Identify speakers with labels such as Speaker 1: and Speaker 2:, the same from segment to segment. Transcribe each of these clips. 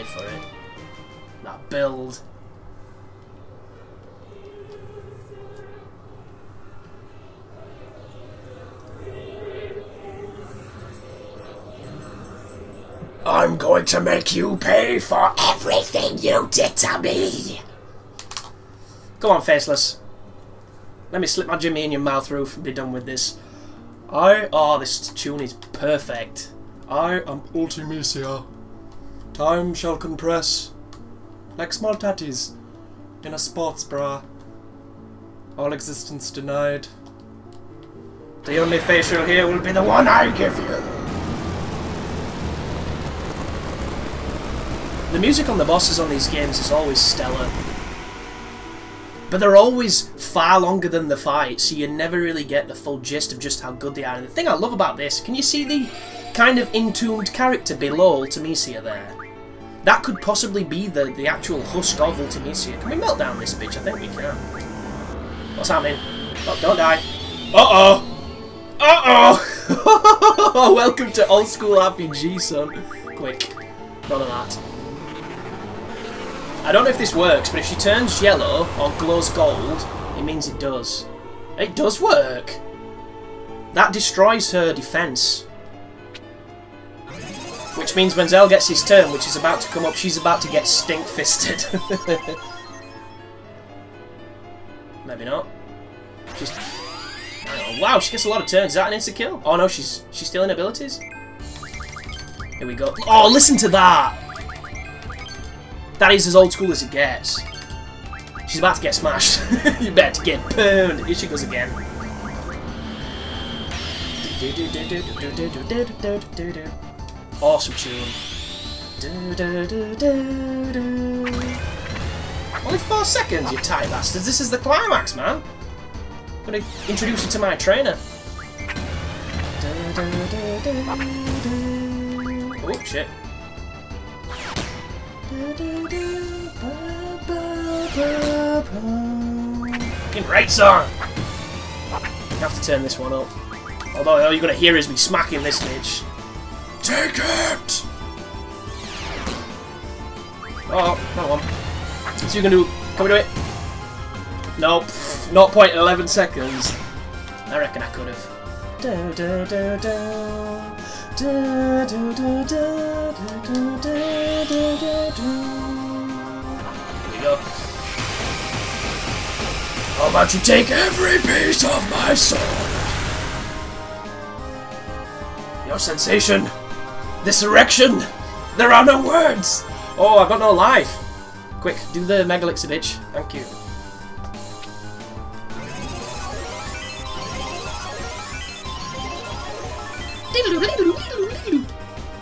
Speaker 1: ready for it. That build. I'm going to make you pay for everything you did to me. Go on, Faceless. Let me slip my Jimmy in your mouth, Roof, and be done with this. Oh, this tune is perfect. I am Ultimisia. Time shall compress like small tatties in a sports bra. All existence denied. The only facial here will be the one I give you. The music on the bosses on these games is always stellar. But they're always far longer than the fight, so you never really get the full gist of just how good they are. And the thing I love about this, can you see the kind of entombed character below Ultimisia there? That could possibly be the actual husk of Ultimisia. Can we melt down this bitch? I think we can. What's happening? Oh, don't die. Uh-oh! Uh-oh! Welcome to old school RPG, son. Quick. None of that. I don't know if this works, but if she turns yellow or glows gold, it means it does. It does work! That destroys her defense. Which means when Zell gets his turn, which is about to come up, she's about to get stink-fisted. Maybe not. She's... Oh, wow, she gets a lot of turns. Is that an insta-kill? Oh no, she's stealing abilities? Here we go. Oh, listen to that! That is as old school as it gets. She's about to get smashed. You better get pwned. Here she goes again. Awesome tune. Only 4 seconds, you tight bastards. This is the climax, man. I'm gonna introduce you to my trainer. Oh, shit. Fucking great song! I have to turn this one up. Although all you're gonna hear is me smacking this bitch. Take it! Oh, that one. So you're gonna do. Can we do it? Nope. 0.11 seconds. I reckon I could have. Here we go. How about you take every piece of my sword? Your sensation, this erection, there are no words. Oh, I've got no life. Quick, do the Mega Elixir, bitch. Thank you.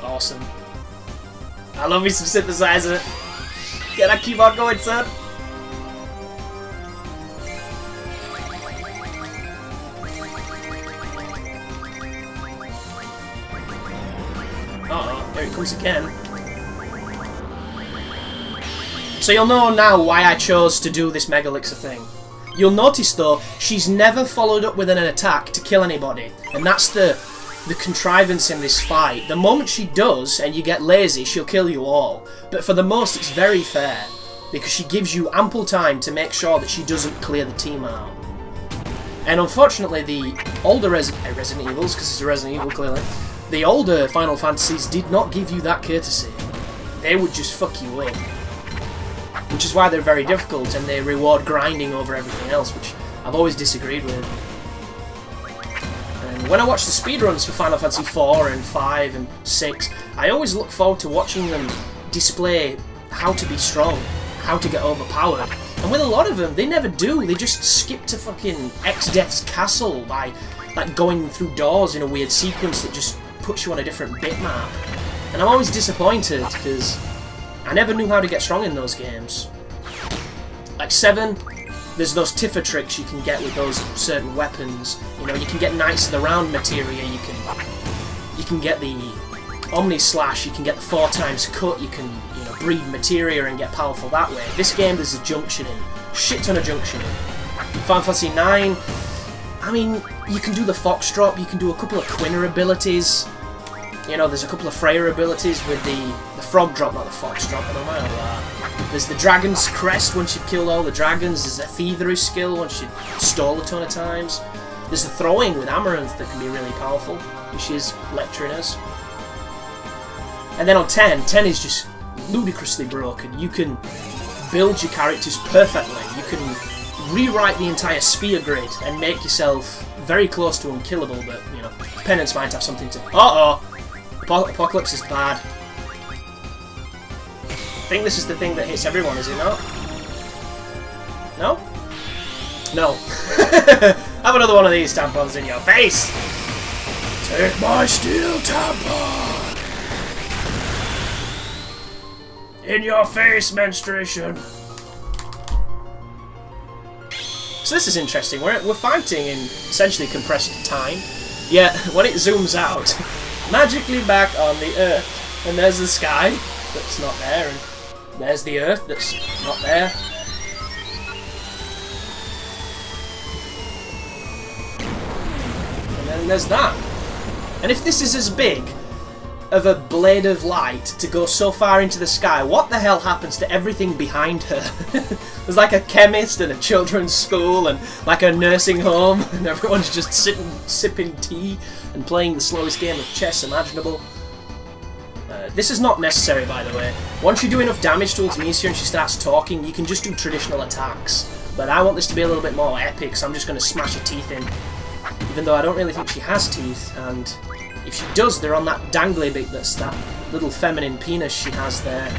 Speaker 1: Awesome. I love me some synthesizer. Can I keep on going, son? Uh-oh, here it comes again. So you'll know now why I chose to do this Mega Elixir thing. You'll notice, though, she's never followed up with an attack to kill anybody. And that's the contrivance in this fight. The moment she does, and you get lazy, she'll kill you all. But for the most, it's very fair. Because she gives you ample time to make sure that she doesn't clear the team out. And unfortunately, the older Resident Evils, because it's a Resident Evil, clearly, the older Final Fantasies did not give you that courtesy. They would just fuck you up. Which is why they're very difficult, and they reward grinding over everything else, which I've always disagreed with. And when I watch the speedruns for Final Fantasy IV and V and VI, I always look forward to watching them display how to be strong, how to get overpowered. And with a lot of them, they never do. They just skip to fucking X-Death's castle by like going through doors in a weird sequence that just puts you on a different bitmap. And I'm always disappointed, because I never knew how to get strong in those games. Like 7, there's those Tifa tricks you can get with those certain weapons. You know, you can get Knights of the Round materia, you can get the Omni Slash, you can get the 4 times cut, you can, you know, breed materia and get powerful that way. This game, there's a junctioning. Shit ton of junctioning. Final Fantasy IX, I mean, you can do the Fox Drop, you can do a couple of Quinner abilities. You know, there's a couple of Freya abilities with the frog drop, not the fox drop, I don't mind all that. There's the dragon's crest once you've killed all the dragons. There's a thievery skill once you've stole a ton of times. There's the throwing with Amaranth that can be really powerful, which is lecturing us. And then on 10 is just ludicrously broken. You can build your characters perfectly. You can rewrite the entire sphere grid and make yourself very close to unkillable, but, you know, Penance might have something to... Uh-oh! Apocalypse is bad. I think this is the thing that hits everyone, is it not? No? No. Have another one of these tampons in your face! Take my steel tampon! In your face, menstruation! So this is interesting. We're fighting in essentially compressed time. Yet, when it zooms out, magically back on the Earth. And there's the sky that's not there, and there's the Earth that's not there. And then there's that. And if this is as big of a blade of light to go so far into the sky, what the hell happens to everything behind her? There's like a chemist and a children's school and like a nursing home, and everyone's just sitting, sipping tea and playing the slowest game of chess imaginable. This is not necessary, by the way. Once you do enough damage to Ultimecia and she starts talking, you can just do traditional attacks. But I want this to be a little bit more epic, so I'm just going to smash her teeth in. Even though I don't really think she has teeth, and if she does, they're on that dangly bit that's that little feminine penis she has there.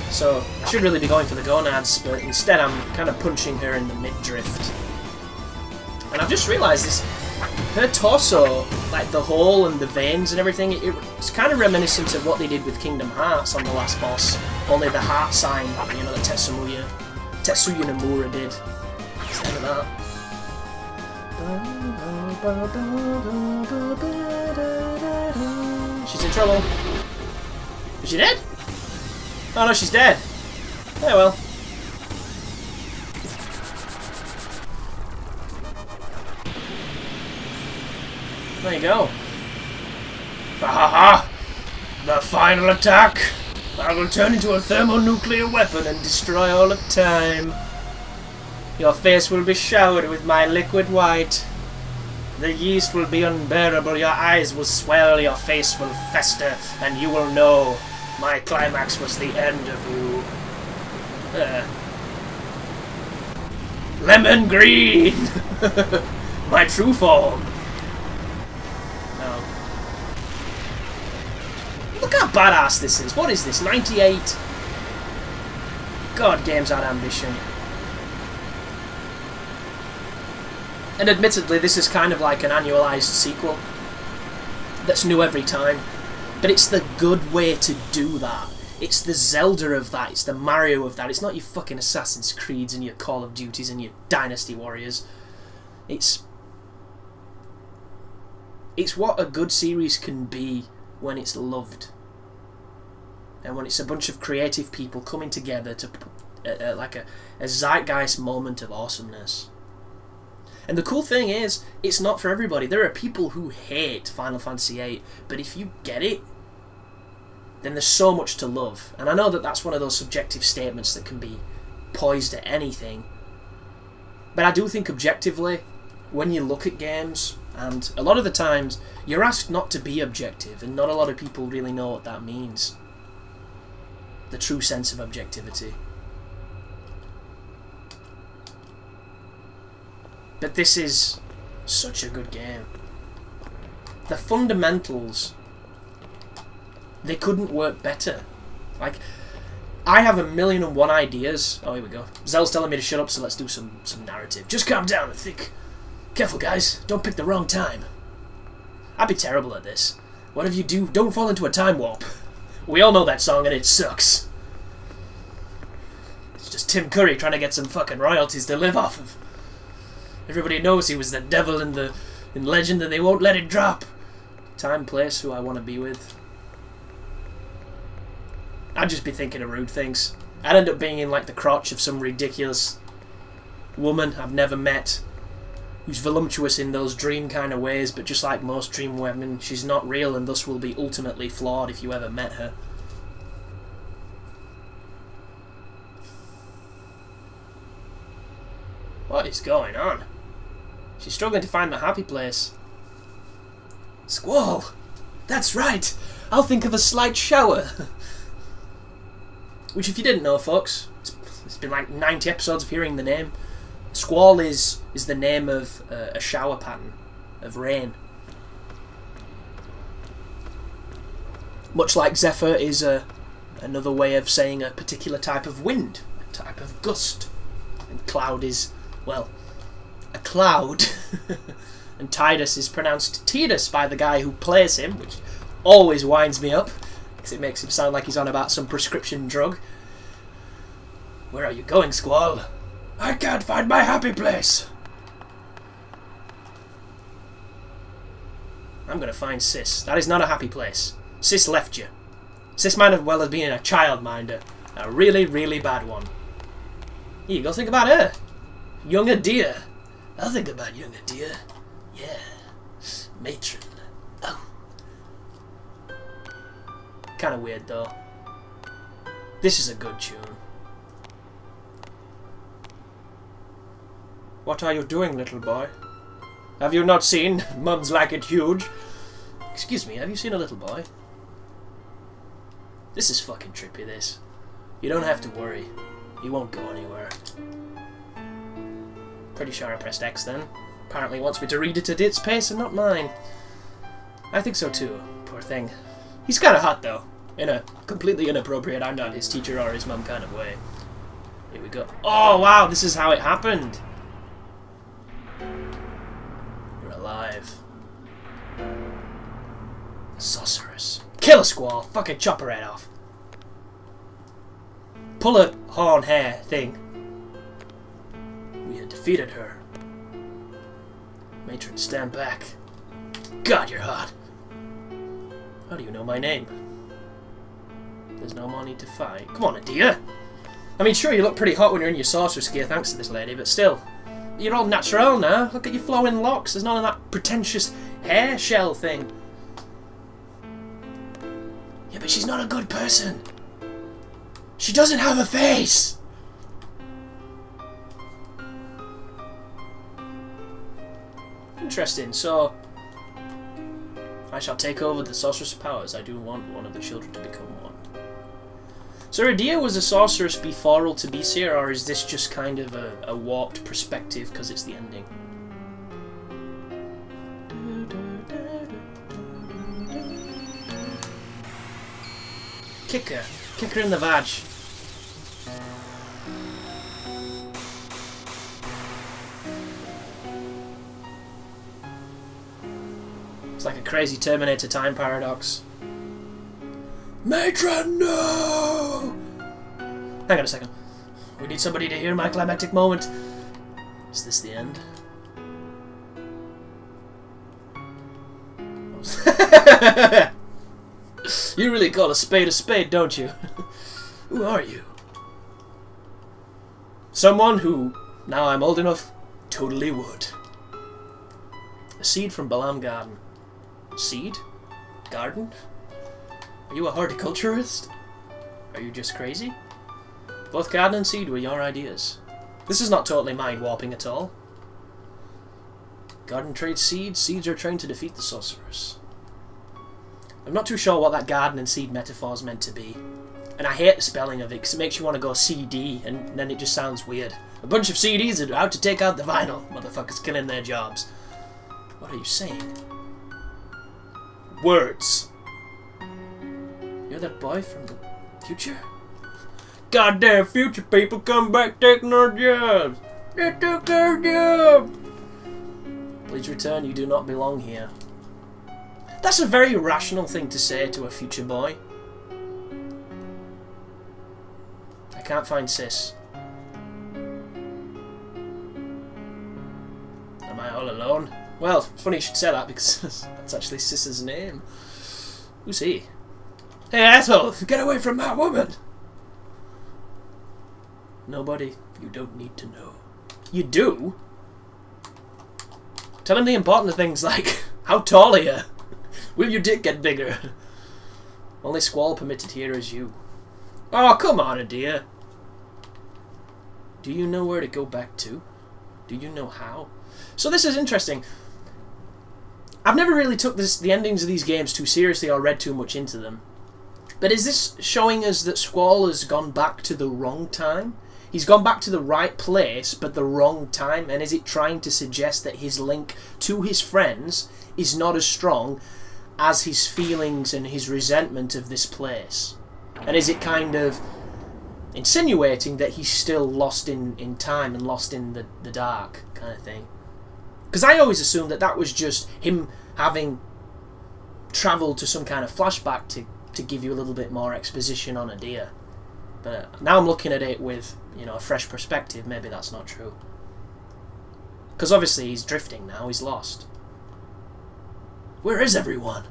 Speaker 1: So I should really be going for the gonads, but instead I'm kind of punching her in the midriff. And I've just realised this, her torso, like the hole and the veins and everything, it's kind of reminiscent of what they did with Kingdom Hearts on the last boss. Only the heart sign, you know, that Tetsuya Nomura did. Instead of that. She's in trouble. Is she dead? Oh no, she's dead. Oh well. There you go. Ha ha ha! The final attack! I will turn into a thermonuclear weapon and destroy all of time. Your face will be showered with my liquid white. The yeast will be unbearable, your eyes will swell, your face will fester, and you will know my climax was the end of you. Lemon green! My true form. Oh. Look how badass this is. What is this, 98? God, games had ambition. And admittedly, this is kind of like an annualized sequel that's new every time. But it's the good way to do that. It's the Zelda of that. It's the Mario of that. It's not your fucking Assassin's Creeds and your Call of Duties and your Dynasty Warriors. It's what a good series can be when it's loved. And when it's a bunch of creative people coming together to like a zeitgeist moment of awesomeness. And the cool thing is, it's not for everybody. There are people who hate Final Fantasy VIII, but if you get it, then there's so much to love. And I know that that's one of those subjective statements that can be poised at anything. But I do think objectively, when you look at games, and a lot of the times, you're asked not to be objective, and not a lot of people really know what that means. The true sense of objectivity. But this is such a good game. The fundamentals, they couldn't work better. Like, I have 1,000,001 ideas. Oh, here we go. Zell's telling me to shut up, so let's do some narrative. Just calm down and think. Careful, guys. Don't pick the wrong time. I'd be terrible at this. Whatever you do, don't fall into a time warp. We all know that song, and it sucks. It's just Tim Curry trying to get some fucking royalties to live off of. Everybody knows he was the devil in legend, and they won't let it drop. Time, place, who I want to be with. I'd just be thinking of rude things. I'd end up being in like the crotch of some ridiculous woman I've never met, who's voluptuous in those dream kind of ways, but just like most dream women, she's not real and thus will be ultimately flawed if you ever met her. What is going on? She's struggling to find the happy place. Squall! That's right! I'll think of a slight shower! Which, if you didn't know, folks, it's been like 90 episodes of hearing the name. Squall is the name of a shower pattern of rain. Much like Zephyr is another way of saying a particular type of wind, a type of gust. And cloud is, well, a cloud. And Tidus is pronounced Tidus by the guy who plays him, which always winds me up, because it makes him sound like he's on about some prescription drug. Where are you going, Squall? I can't find my happy place. I'm gonna find Sis. That is not a happy place. Sis left you. Sis might as well have been a childminder. A really, really bad one. You go think about her. Younger dear. I'll think about younger dear. Yeah. Matron. Oh. Kinda weird though. This is a good tune. What are you doing, little boy? Have you not seen? Mums like it huge. Excuse me, have you seen a little boy? This is fucking trippy, this. You don't have to worry. You won't go anywhere. Pretty sure I pressed X then. Apparently it wants me to read it at its pace and not mine. I think so too. Poor thing. He's kinda hot though. In a completely inappropriate I'm not his teacher or his mum kind of way. Here we go. Oh wow, this is how it happened. You're alive. Sorceress. Kill a Squall. Fucking chop her head off. Pull a horn hair thing. We had defeated her. Matron, stand back. God, you're hot. How do you know my name? There's no more need to fight. Come on, Adia. I mean, sure, you look pretty hot when you're in your sorceress gear, thanks to this lady, but still. You're all natural now. Look at your flowing locks. There's none of that pretentious hair shell thing. Yeah, but she's not a good person. She doesn't have a face. Interesting, so I shall take over the sorceress powers. I do want one of the children to become one. So Adia was a sorceress before Ultabisia, or is this just kind of a warped perspective because it's the ending? Kick her. Kick her in the vag. It's like a crazy Terminator time paradox. Matron, no! Hang on a second. We need somebody to hear my climactic moment. Is this the end? You really call a spade, don't you? Who are you? Someone who, now I'm old enough, totally would. A seed from Balam Garden. Seed? Garden? Are you a horticulturist? Are you just crazy? Both garden and seed were your ideas. This is not totally mind-warping at all. Garden trades seeds, seeds are trained to defeat the sorceress. I'm not too sure what that garden and seed metaphor is meant to be. And I hate the spelling of it because it makes you want to go CD and then it just sounds weird. A bunch of CDs are out to take out the vinyl. Motherfuckers killing their jobs. What are you saying? Words. You're that boy from the future? Goddamn future people come back taking our jobs. They took our jobs. Please return, you do not belong here. That's a very rational thing to say to a future boy. I can't find Sis. Am I all alone? Well, it's funny you should say that because that's actually Sis's name. Who's he? Hey asshole! Get away from that woman! Nobody. You don't need to know. You do? Tell him the important things like, how tall are you? Will your dick get bigger? Only Squall permitted here is you. Oh, come on, Adia. Do you know where to go back to? Do you know how? So this is interesting. I've never really took the endings of these games too seriously or read too much into them. But is this showing us that Squall has gone back to the wrong time? He's gone back to the right place, but the wrong time? And is it trying to suggest that his link to his friends is not as strong as his feelings and his resentment of this place? And is it kind of insinuating that he's still lost in time and lost in the dark kind of thing? Because I always assumed that that was just him having travelled to some kind of flashback to give you a little bit more exposition on Adia. But now I'm looking at it with, you know, a fresh perspective. Maybe that's not true. Because obviously he's drifting now. He's lost. Where is everyone?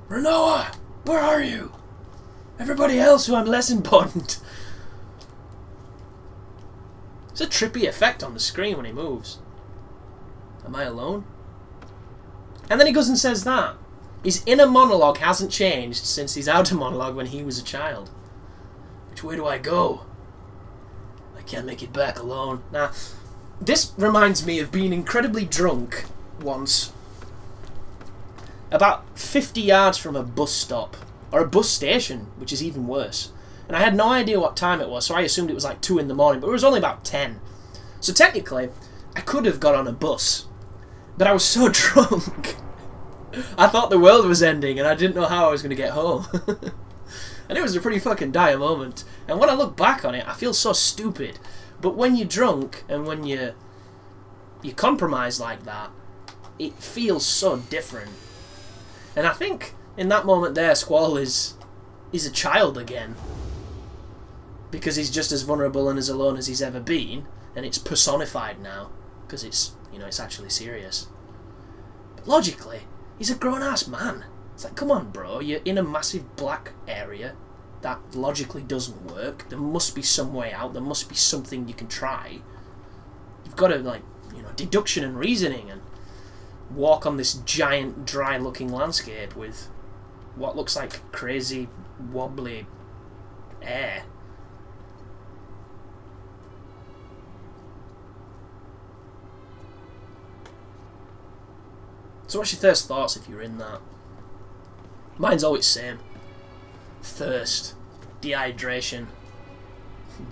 Speaker 1: Renoa! Where are you? Everybody else who I'm less important. It's a trippy effect on the screen when he moves. Am I alone? And then he goes and says that. His inner monologue hasn't changed since his outer monologue when he was a child. Which way do I go? I can't make it back alone. Now, this reminds me of being incredibly drunk once. About 50 yards from a bus stop. Or a bus station, which is even worse. And I had no idea what time it was, so I assumed it was like 2 in the morning, but it was only about 10. So technically, I could have got on a bus. But I was so drunk. I thought the world was ending and I didn't know how I was going to get home. And it was a pretty fucking dire moment. And when I look back on it, I feel so stupid. But when you're drunk and when you compromise like that, it feels so different. And I think in that moment there, Squall is a child again. Because he's just as vulnerable and as alone as he's ever been. And it's personified now. Because it's, you know, it's actually serious. But logically, he's a grown-ass man. It's like, come on, bro. You're in a massive black area. That logically doesn't work. There must be some way out. There must be something you can try. You've got to, like, you know, deduction and reasoning and walk on this giant, dry-looking landscape with what looks like crazy, wobbly air. So what's your first thoughts if you're in that? Mine's always the same. Thirst. Dehydration.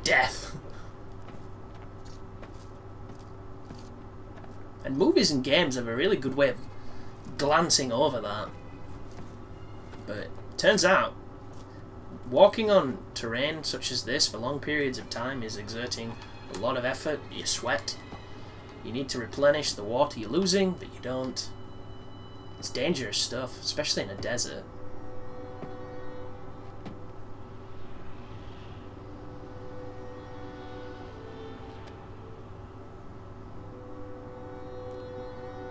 Speaker 1: Death. And movies and games have a really good way of glancing over that. But it turns out, walking on terrain such as this for long periods of time is exerting a lot of effort. You sweat. You need to replenish the water you're losing, but you don't. It's dangerous stuff, especially in a desert.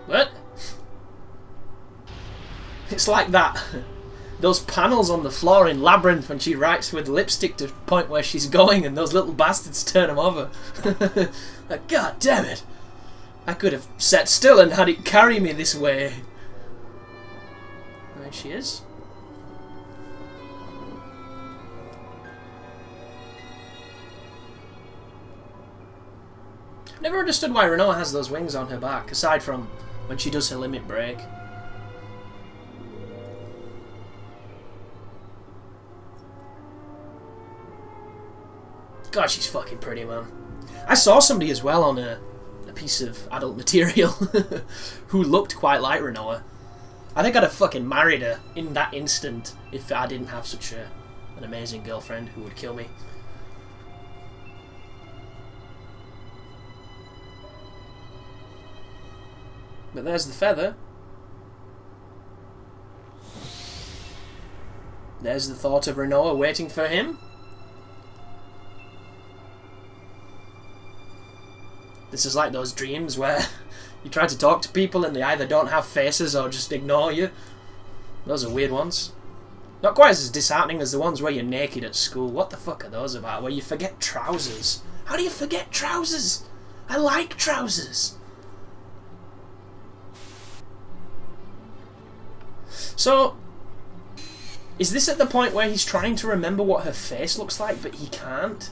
Speaker 1: What? It's like that. Those panels on the floor in Labyrinth when she writes with lipstick to point where she's going and those little bastards turn them over. Like, God damn it. I could have sat still and had it carry me this way. There she is. Never understood why Renoa has those wings on her back, aside from when she does her limit break. God, she's fucking pretty, man. I saw somebody as well on a piece of adult material who looked quite like Renoa. I think I'd have fucking married her in that instant if I didn't have such an amazing girlfriend who would kill me. But there's the feather. There's the thought of Renoa waiting for him. This is like those dreams where you try to talk to people and they either don't have faces or just ignore you. Those are weird ones. Not quite as disheartening as the ones where you're naked at school. What the fuck are those about? Where you forget trousers. How do you forget trousers? I like trousers. So, is this at the point where he's trying to remember what her face looks like, but he can't?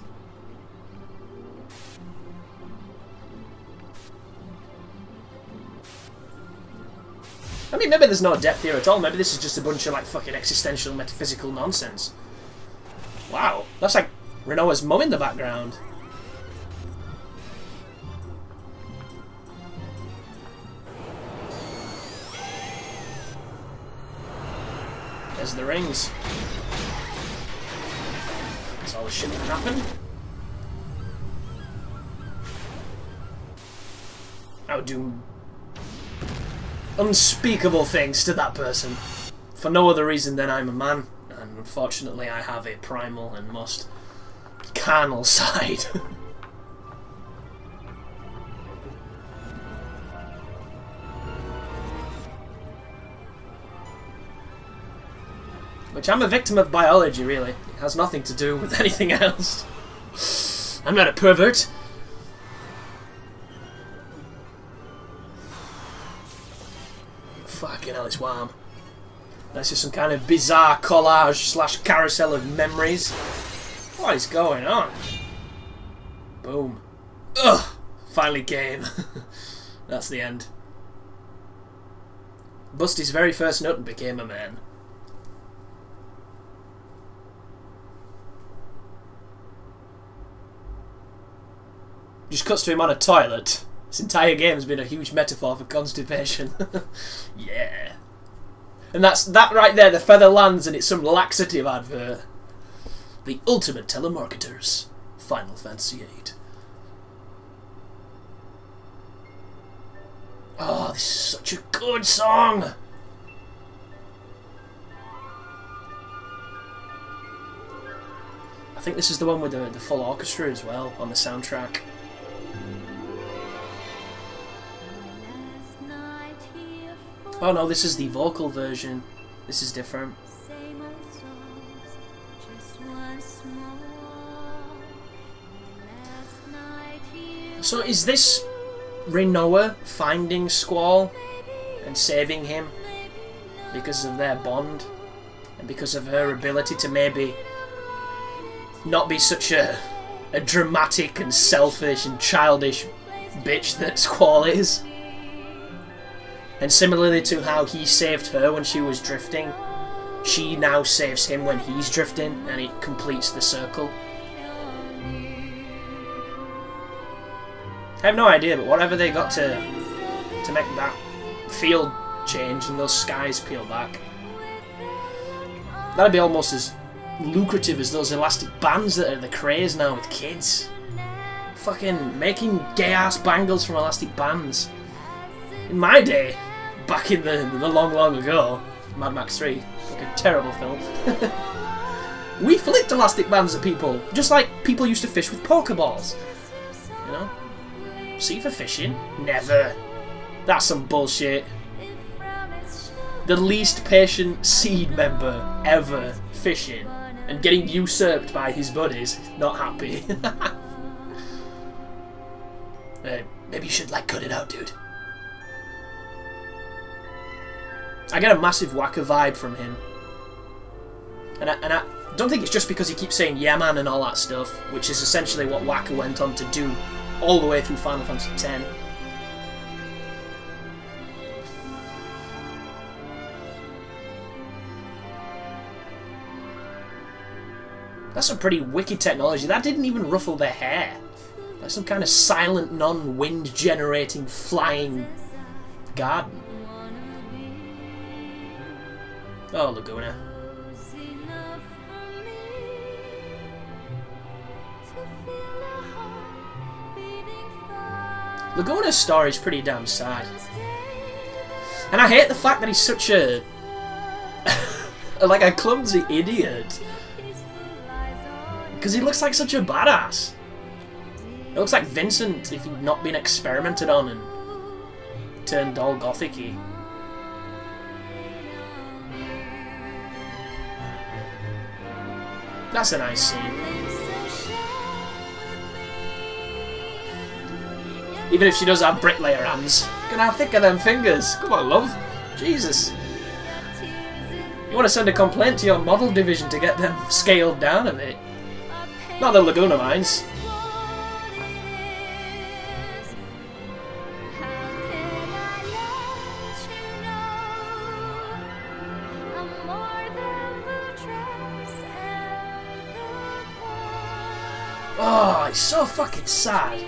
Speaker 1: I mean, maybe there's no depth here at all. Maybe this is just a bunch of, like, fucking existential, metaphysical nonsense. Wow, that's like Renoa's mum in the background. There's the rings. That's all the shit that happened. I would do unspeakable things to that person for no other reason than I'm a man, and unfortunately I have a primal and most carnal side. Which I'm a victim of biology, really. It has nothing to do with anything else. I'm not a pervert. Fucking hell, it's warm. That's just some kind of bizarre collage slash carousel of memories. What is going on? Boom. Ugh! Finally came. That's the end. Bust his very first nut and became a man. Just cuts to him on a toilet. This entire game has been a huge metaphor for constipation. Yeah. And that right there, the feather lands and it's some laxative advert. The ultimate telemarketers. Final Fantasy VIII. Oh, this is such a good song! I think this is the one with the full orchestra as well on the soundtrack. Oh no, this is the vocal version. This is different. So is this Renoa finding Squall and saving him because of their bond and because of her ability to maybe not be such a dramatic and selfish and childish bitch that Squall is? And similarly to how he saved her when she was drifting, she now saves him when he's drifting, and it completes the circle. I have no idea, but whatever they got to make that field change and those skies peel back, that'd be almost as lucrative as those elastic bands that are the craze now with kids. Fucking making gay-ass bangles from elastic bands. In my day, back in the long, long ago, Mad Max 3, like a terrible film, we flicked elastic bands at people, just like people used to fish with Pokeballs. You know? See for fishing? Never. That's some bullshit. The least patient seed member ever fishing and getting usurped by his buddies. Not happy. Maybe you should, like, cut it out, dude. I get a massive Waka vibe from him. And I don't think it's just because he keeps saying yeah man and all that stuff, which is essentially what Waka went on to do all the way through Final Fantasy X. That's some pretty wicked technology. That didn't even ruffle their hair. Like some kind of silent, non-wind generating flying garden. Oh, Laguna. Laguna's story is pretty damn sad. And I hate the fact that he's such a... like a clumsy idiot. Because he looks like such a badass. It looks like Vincent if he'd not been experimented on and turned all gothic-y. That's a nice scene. Even if she does have bricklayer hands. Look at how thick are them fingers. Come on, love. Jesus. You want to send a complaint to your model division to get them scaled down a bit. Not the Laguna mines. Oh, it's so fucking sad.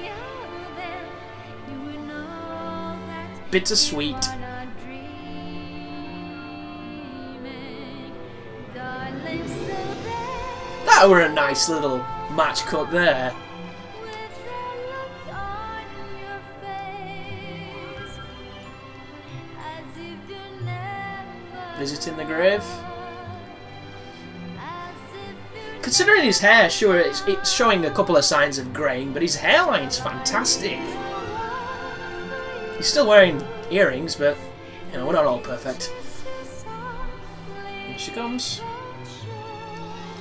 Speaker 1: Bittersweet. That were a nice little match cut there. Visiting the grave. Considering his hair, sure, it's showing a couple of signs of graying, but his hairline's fantastic. He's still wearing earrings, but, you know, we're not all perfect. Here she comes.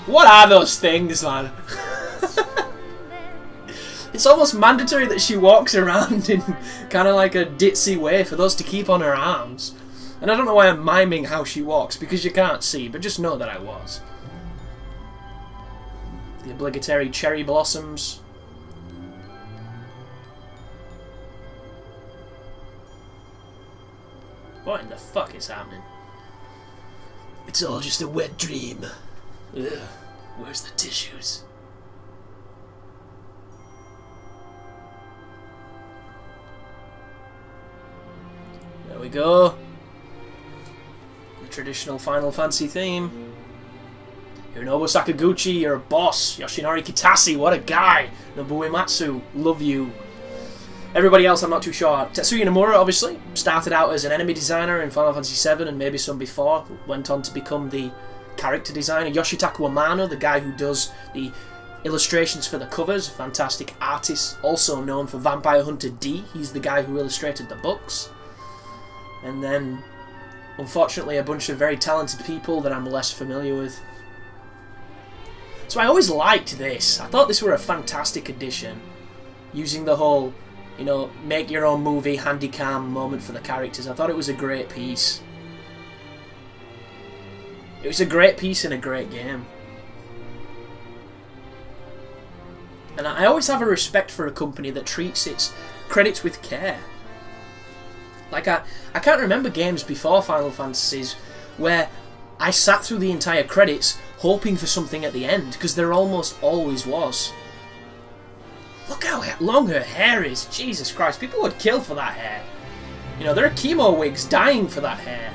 Speaker 1: What are those things, man? It's almost mandatory that she walks around in kind of like a ditzy way for those to keep on her arms. And I don't know why I'm miming how she walks, because you can't see, but just know that I was. The obligatory cherry blossoms. What in the fuck is happening? It's all just a wet dream. Ugh, where's the tissues? There we go. The traditional Final Fantasy theme. Hironobu Sakaguchi, you're a boss. Yoshinori Kitase, what a guy. Nobuo Uematsu, love you. Everybody else, I'm not too sure. Tetsuya Nomura, obviously, started out as an enemy designer in Final Fantasy VII and maybe some before. Went on to become the character designer. Yoshitaka Amano, the guy who does the illustrations for the covers, a fantastic artist, also known for Vampire Hunter D. He's the guy who illustrated the books. And then, unfortunately, a bunch of very talented people that I'm less familiar with. So I always liked this. I thought this were a fantastic addition. Using the whole, you know, make your own movie, handy-cam moment for the characters. I thought it was a great piece. It was a great piece in a great game. And I always have a respect for a company that treats its credits with care. Like, I can't remember games before Final Fantasies where I sat through the entire credits hoping for something at the end, because there almost always was. Look how long her hair is. Jesus Christ, people would kill for that hair. You know, there are chemo wigs dying for that hair.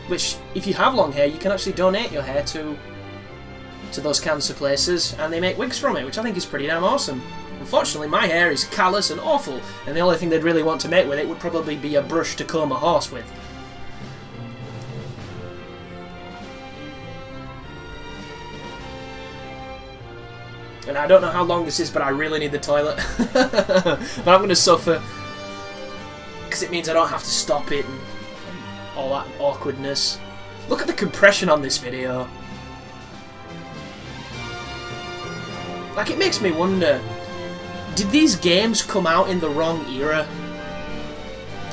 Speaker 1: Which, if you have long hair, you can actually donate your hair to those cancer places, and they make wigs from it, which I think is pretty damn awesome. Unfortunately, my hair is callous and awful, and the only thing they'd really want to make with it would probably be a brush to comb a horse with. And I don't know how long this is, but I really need the toilet. But I'm going to suffer, because it means I don't have to stop it and all that awkwardness. Look at the compression on this video. Like, it makes me wonder, did these games come out in the wrong era?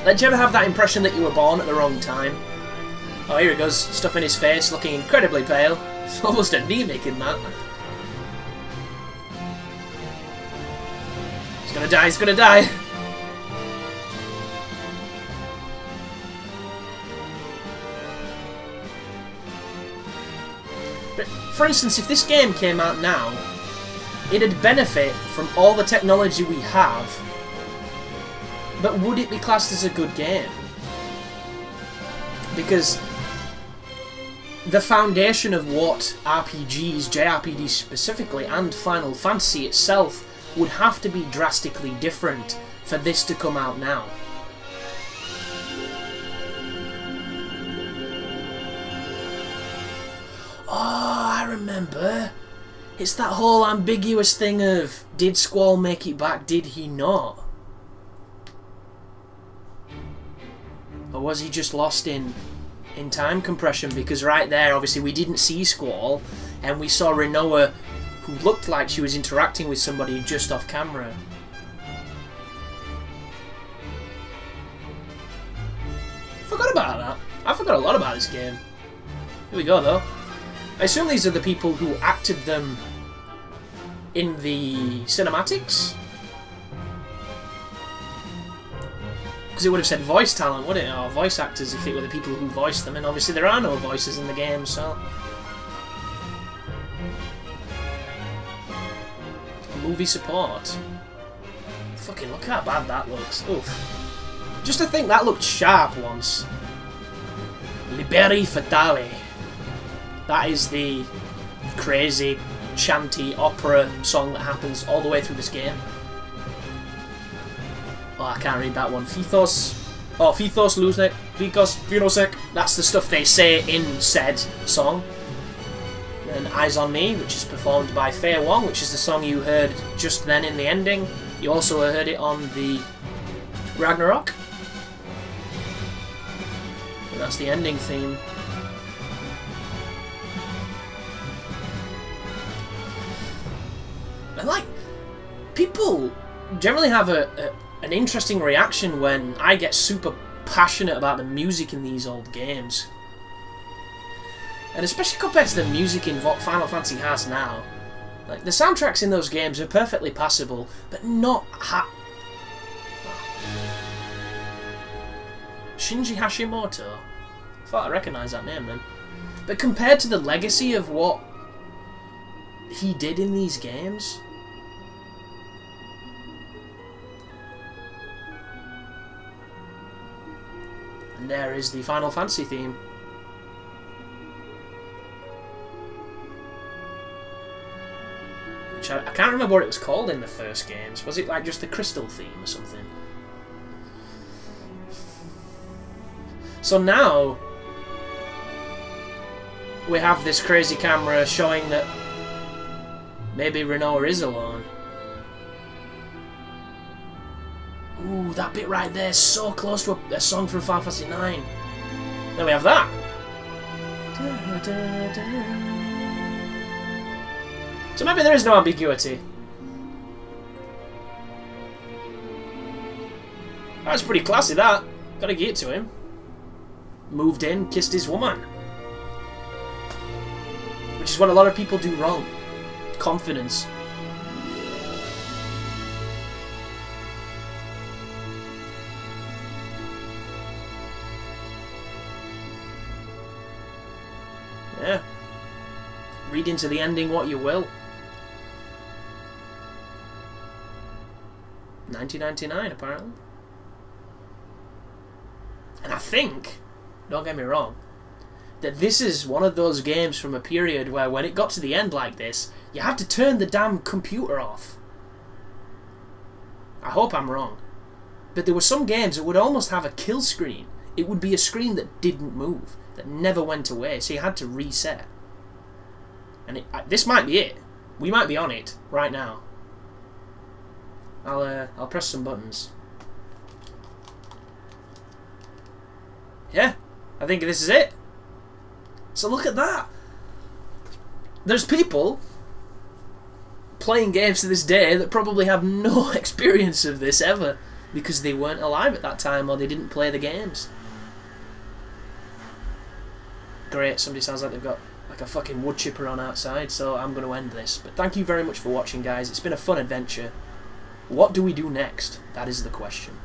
Speaker 1: Like, did you ever have that impression that you were born at the wrong time? Oh, here he goes, stuffing his face, looking incredibly pale. It's almost anemic in that. He's gonna die, he's gonna die! But, for instance, if this game came out now, it'd benefit from all the technology we have, but would it be classed as a good game? Because the foundation of what RPGs, JRPGs specifically, and Final Fantasy itself would have to be drastically different for this to come out now. Oh, I remember. It's that whole ambiguous thing of, did Squall make it back, did he not? Or was he just lost in time compression? Because right there, obviously, we didn't see Squall, and we saw Rinoa, who looked like she was interacting with somebody just off camera. about that. I forgot a lot about this game. Here we go, though. I assume these are the people who acted them in the cinematics? Because it would have said voice talent, wouldn't it? Or voice actors if it were the people who voiced them. And obviously there are no voices in the game, so... Movie support. Fucking look how bad that looks. Oof. Just to think that looked sharp once. Liberi Fatale. That is the crazy, chanty opera song that happens all the way through this game. Oh, I can't read that one. Fithos. Oh, Fithos, Luznek, Vikos, Vinosek. That's the stuff they say in said song. And Eyes on Me, which is performed by Faye Wong, which is the song you heard just then in the ending. You also heard it on the Ragnarok. And that's the ending theme. And like, people generally have an interesting reaction when I get super passionate about the music in these old games. And especially compared to the music in what Final Fantasy has now. Like, the soundtracks in those games are perfectly passable, but not Shinji Hashimoto? I thought I recognised that name then. But compared to the legacy of what he did in these games... And there is the Final Fantasy theme. Which I can't remember what it was called in the first games. Was it like just the Crystal theme or something? So now we have this crazy camera showing that maybe Rinoa is alone. Ooh, that bit right there is so close to a song from Final Fantasy IX. Then we have that. So maybe there is no ambiguity. That's pretty classy, that. Gotta give it to him. Moved in, kissed his woman. Which is what a lot of people do wrong. Confidence. Yeah. Read into the ending what you will. 1999, apparently. And I think, don't get me wrong, that this is one of those games from a period where when it got to the end like this, you had to turn the damn computer off. I hope I'm wrong. But there were some games that would almost have a kill screen. It would be a screen that didn't move, that never went away, so you had to reset. And this might be it. We might be on it right now. I'll press some buttons. Yeah, I think this is it. So look at that. There's people playing games to this day that probably have no experience of this ever because they weren't alive at that time or they didn't play the games. Great, somebody sounds like they've got like a fucking wood chipper on outside, so I'm going to end this. But thank you very much for watching, guys. It's been a fun adventure. What do we do next? That is the question.